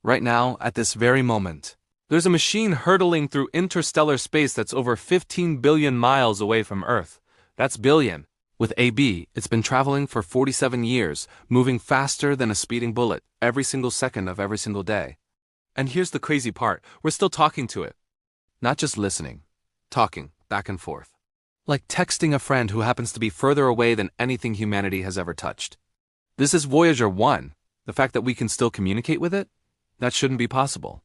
right now, at this very moment. There's a machine hurtling through interstellar space that's over 15 billion miles away from Earth. That's billion. With AB, it's been traveling for 47 years, moving faster than a speeding bullet, every single second of every single day. And here's the crazy part, we're still talking to it. Not just listening, talking, back and forth. Like texting a friend who happens to be further away than anything humanity has ever touched. This is Voyager 1. The fact that we can still communicate with it? That shouldn't be possible.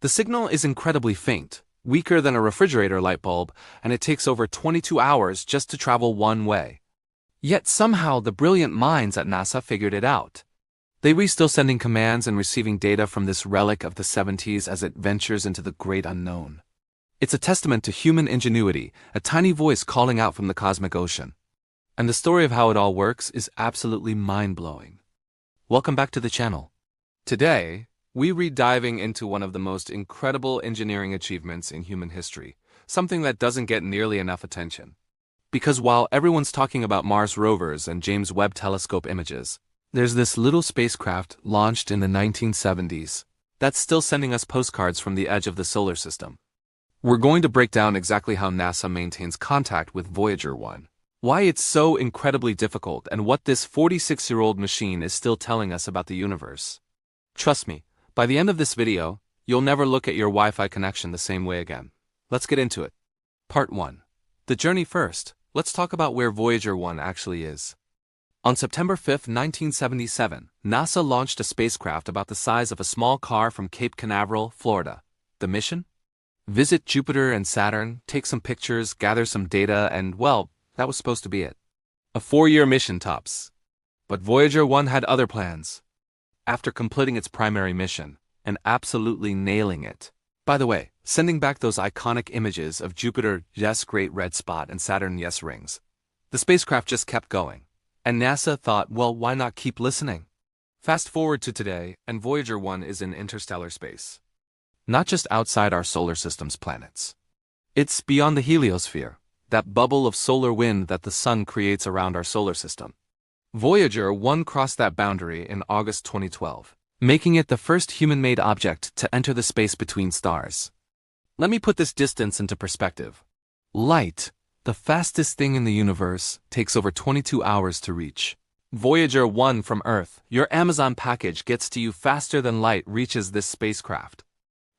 The signal is incredibly faint, weaker than a refrigerator light bulb, and it takes over 22 hours just to travel one way. Yet somehow the brilliant minds at NASA figured it out. They were still sending commands and receiving data from this relic of the 70s as it ventures into the great unknown. It's a testament to human ingenuity, a tiny voice calling out from the cosmic ocean. And the story of how it all works is absolutely mind-blowing. Welcome back to the channel. Today, we're diving into one of the most incredible engineering achievements in human history, something that doesn't get nearly enough attention. Because while everyone's talking about Mars rovers and James Webb Telescope images, there's this little spacecraft launched in the 1970s that's still sending us postcards from the edge of the solar system. We're going to break down exactly how NASA maintains contact with Voyager 1, why it's so incredibly difficult, and what this 46-year-old machine is still telling us about the universe. Trust me, by the end of this video, you'll never look at your Wi-Fi connection the same way again. Let's get into it. Part 1. The journey first. Let's talk about where Voyager 1 actually is. On September 5, 1977, NASA launched a spacecraft about the size of a small car from Cape Canaveral, Florida. The mission? Visit Jupiter and Saturn, take some pictures, gather some data, and, well, that was supposed to be it. A 4-year mission tops. But Voyager 1 had other plans. After completing its primary mission, and absolutely nailing it. By the way, sending back those iconic images of Jupiter, yes, great red spot, and Saturn, yes, rings. The spacecraft just kept going. And NASA thought, well, why not keep listening? Fast forward to today, and Voyager 1 is in interstellar space. Not just outside our solar system's planets. It's beyond the heliosphere, that bubble of solar wind that the sun creates around our solar system. Voyager 1 crossed that boundary in August 2012, making it the first human-made object to enter the space between stars. Let me put this distance into perspective. Light, the fastest thing in the universe, takes over 22 hours to reach. Voyager 1 from Earth, your Amazon package gets to you faster than light reaches this spacecraft.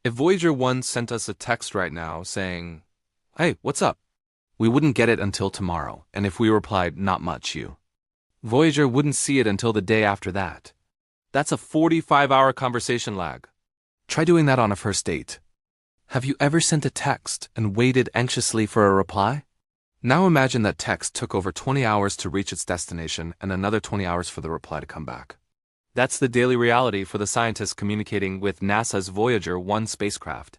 If Voyager 1 sent us a text right now saying, "Hey, what's up?" we wouldn't get it until tomorrow, and if we replied, "Not much, you." Voyager wouldn't see it until the day after that. That's a 45-hour conversation lag. Try doing that on a first date. Have you ever sent a text and waited anxiously for a reply? Now imagine that text took over 20 hours to reach its destination and another 20 hours for the reply to come back. That's the daily reality for the scientists communicating with NASA's Voyager 1 spacecraft.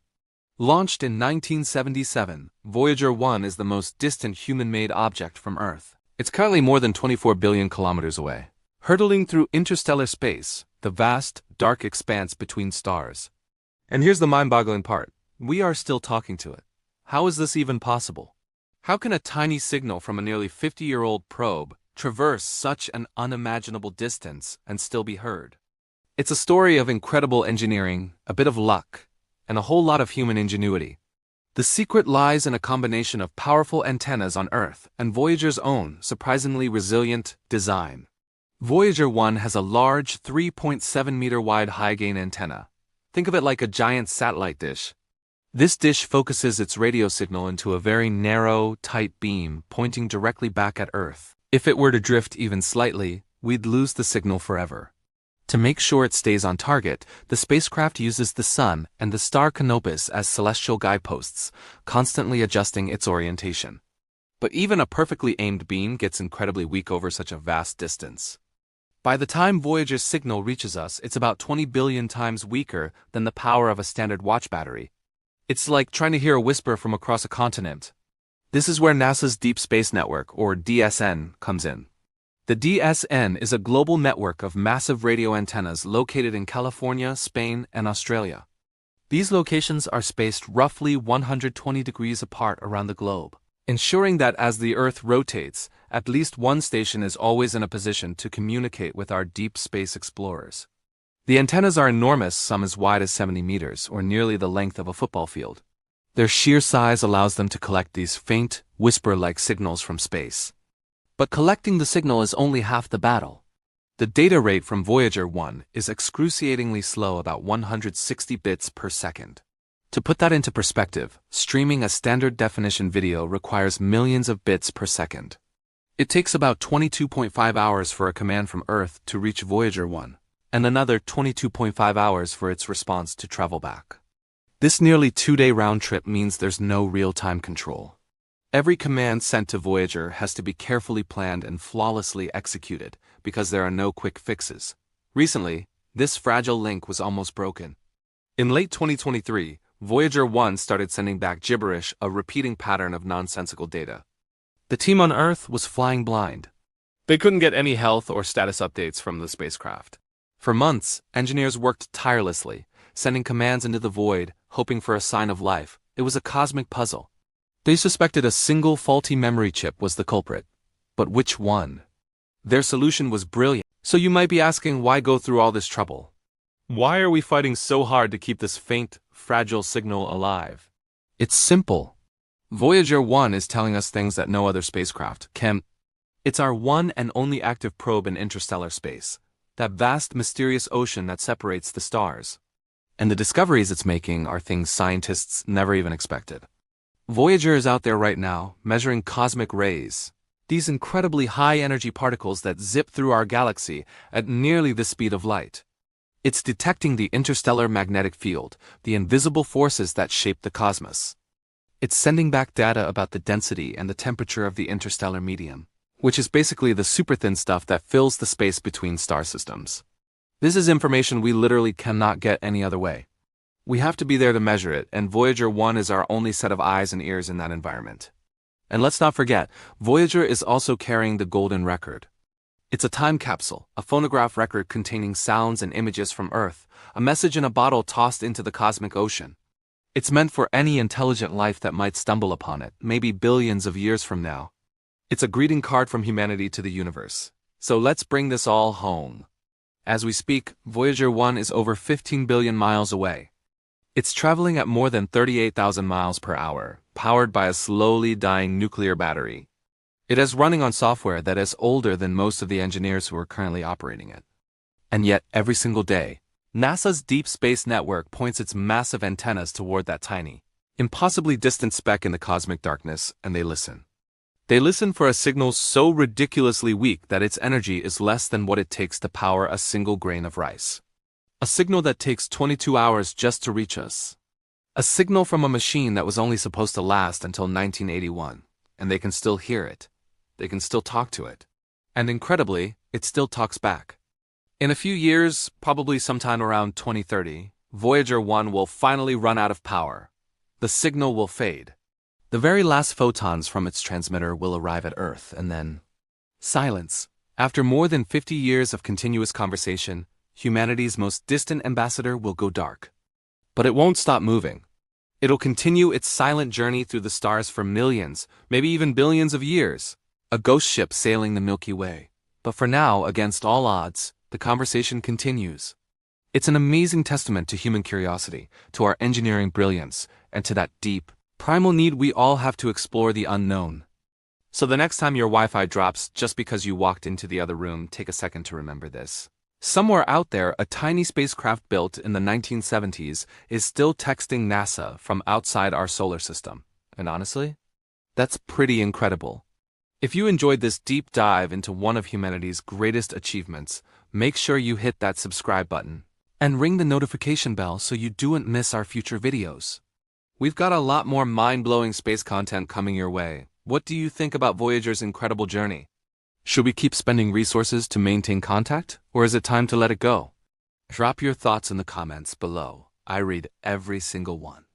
Launched in 1977, Voyager 1 is the most distant human-made object from Earth. It's currently more than 24 billion kilometers away, hurtling through interstellar space, the vast, dark expanse between stars. And here's the mind-boggling part. We are still talking to it. How is this even possible? How can a tiny signal from a nearly 50-year-old probe traverse such an unimaginable distance and still be heard? It's a story of incredible engineering, a bit of luck, and a whole lot of human ingenuity. The secret lies in a combination of powerful antennas on Earth and Voyager's own, surprisingly resilient, design. Voyager 1 has a large 3.7-meter wide high-gain antenna. Think of it like a giant satellite dish. This dish focuses its radio signal into a very narrow, tight beam pointing directly back at Earth. If it were to drift even slightly, we'd lose the signal forever. To make sure it stays on target, the spacecraft uses the Sun and the star Canopus as celestial guideposts, constantly adjusting its orientation. But even a perfectly aimed beam gets incredibly weak over such a vast distance. By the time Voyager's signal reaches us, it's about 20 billion times weaker than the power of a standard watch battery. It's like trying to hear a whisper from across a continent. This is where NASA's Deep Space Network, or DSN, comes in. The DSN is a global network of massive radio antennas located in California, Spain, and Australia. These locations are spaced roughly 120 degrees apart around the globe, ensuring that as the Earth rotates, at least one station is always in a position to communicate with our deep space explorers. The antennas are enormous, some as wide as 70 meters, or nearly the length of a football field. Their sheer size allows them to collect these faint, whisper-like signals from space. But collecting the signal is only half the battle. The data rate from Voyager 1 is excruciatingly slow, about 160 bits per second. To put that into perspective, streaming a standard-definition video requires millions of bits per second. It takes about 22.5 hours for a command from Earth to reach Voyager 1, and another 22.5 hours for its response to travel back. This nearly 2-day round trip means there's no real-time control. Every command sent to Voyager has to be carefully planned and flawlessly executed because there are no quick fixes. Recently, this fragile link was almost broken. In late 2023, Voyager 1 started sending back gibberish, a repeating pattern of nonsensical data. The team on Earth was flying blind. They couldn't get any health or status updates from the spacecraft. For months, engineers worked tirelessly, sending commands into the void, hoping for a sign of life. It was a cosmic puzzle. They suspected a single faulty memory chip was the culprit. But which one? Their solution was brilliant. So you might be asking, why go through all this trouble? Why are we fighting so hard to keep this faint, fragile signal alive? It's simple. Voyager 1 is telling us things that no other spacecraft can. It's our one and only active probe in interstellar space, that vast, mysterious ocean that separates the stars. And the discoveries it's making are things scientists never even expected. Voyager is out there right now, measuring cosmic rays, these incredibly high-energy particles that zip through our galaxy at nearly the speed of light. It's detecting the interstellar magnetic field, the invisible forces that shape the cosmos. It's sending back data about the density and the temperature of the interstellar medium, which is basically the super-thin stuff that fills the space between star systems. This is information we literally cannot get any other way. We have to be there to measure it, and Voyager 1 is our only set of eyes and ears in that environment. And let's not forget, Voyager is also carrying the golden record. It's a time capsule, a phonograph record containing sounds and images from Earth, a message in a bottle tossed into the cosmic ocean. It's meant for any intelligent life that might stumble upon it, maybe billions of years from now. It's a greeting card from humanity to the universe. So let's bring this all home. As we speak, Voyager 1 is over 15 billion miles away. It's traveling at more than 38,000 miles per hour, powered by a slowly dying nuclear battery. It is running on software that is older than most of the engineers who are currently operating it. And yet, every single day, NASA's Deep Space Network points its massive antennas toward that tiny, impossibly distant speck in the cosmic darkness, and they listen. They listen for a signal so ridiculously weak that its energy is less than what it takes to power a single grain of rice. A signal that takes 22 hours just to reach us. A signal from a machine that was only supposed to last until 1981, and they can still hear it. They can still talk to it. And incredibly, it still talks back. In a few years, probably sometime around 2030, Voyager 1 will finally run out of power. The signal will fade. The very last photons from its transmitter will arrive at Earth, and then silence. After more than 50 years of continuous conversation, humanity's most distant ambassador will go dark. But it won't stop moving. It'll continue its silent journey through the stars for millions, maybe even billions of years. A ghost ship sailing the Milky Way. But for now, against all odds, the conversation continues. It's an amazing testament to human curiosity, to our engineering brilliance, and to that deep, primal need we all have to explore the unknown. So the next time your Wi-Fi drops just because you walked into the other room, take a second to remember this. Somewhere out there, a tiny spacecraft built in the 1970s is still texting NASA from outside our solar system. And honestly, that's pretty incredible. If you enjoyed this deep dive into one of humanity's greatest achievements, make sure you hit that subscribe button and ring the notification bell so you don't miss our future videos. We've got a lot more mind-blowing space content coming your way. What do you think about Voyager's incredible journey? Should we keep spending resources to maintain contact, or is it time to let it go? Drop your thoughts in the comments below. I read every single one.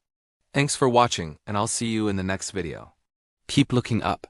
Thanks for watching, and I'll see you in the next video. Keep looking up.